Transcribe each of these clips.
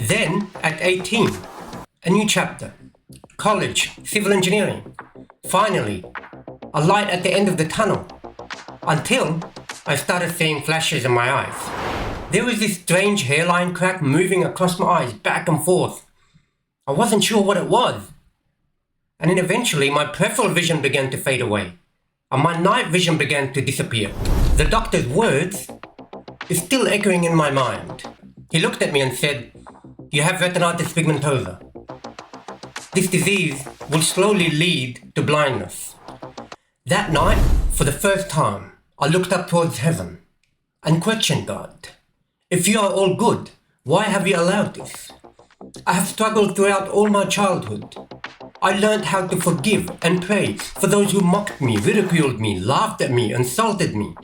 Then, at 18, a new chapter. College, civil engineering. Finally, a light at the end of the tunnel. Until I started seeing flashes in my eyes. There was this strange hairline crack moving across my eyes, back and forth. I wasn't sure what it was. And then eventually my peripheral vision began to fade away. And my night vision began to disappear. The doctor's words is still echoing in my mind. He looked at me and said, "You have retinitis pigmentosa. This disease will slowly lead to blindness." That night, for the first time, I looked up towards heaven and questioned God. If you are all good, why have you allowed this? I have struggled throughout all my childhood. I learned how to forgive and pray for those who mocked me, ridiculed me, laughed at me, insulted me.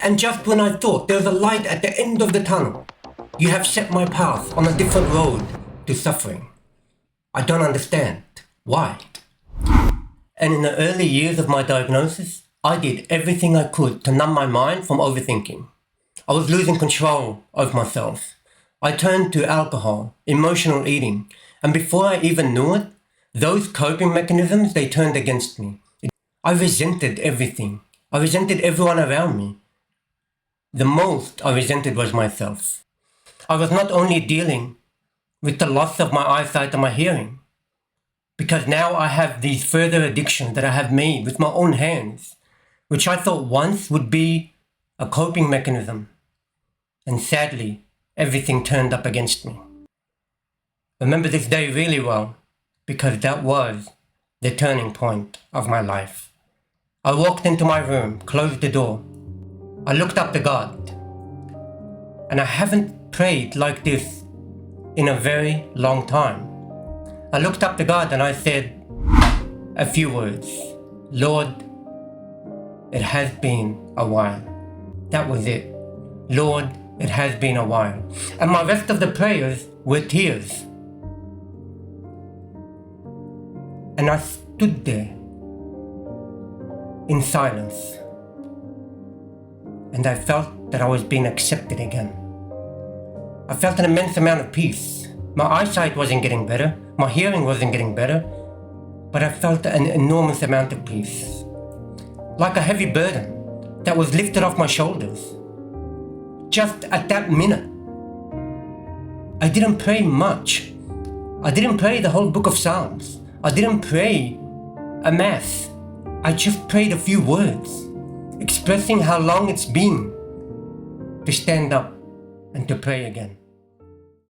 And just when I thought there was a light at the end of the tunnel, you have set my path on a different road to suffering. I don't understand. Why? And in the early years of my diagnosis, I did everything I could to numb my mind from overthinking. I was losing control of myself. I turned to alcohol, emotional eating, and before I even knew it, those coping mechanisms, they turned against me. I resented everything. I resented everyone around me. The most I resented was myself. I was not only dealing with the loss of my eyesight and my hearing, because now I have these further addictions that I have made with my own hands, which I thought once would be a coping mechanism. And sadly, everything turned up against me. Remember this day really well, because that was the turning point of my life. I walked into my room, closed the door. I looked up to God. And I haven't prayed like this in a very long time. I looked up to God and I said a few words. Lord, it has been a while. That was it. Lord, it has been a while. And my rest of the prayers were tears. And I stood there in silence. And I felt that I was being accepted again. I felt an immense amount of peace. My eyesight wasn't getting better. My hearing wasn't getting better. But I felt an enormous amount of peace. Like a heavy burden that was lifted off my shoulders. Just at that minute. I didn't pray much. I didn't pray the whole book of Psalms. I didn't pray a mass. I just prayed a few words, expressing how long it's been to stand up and to pray again.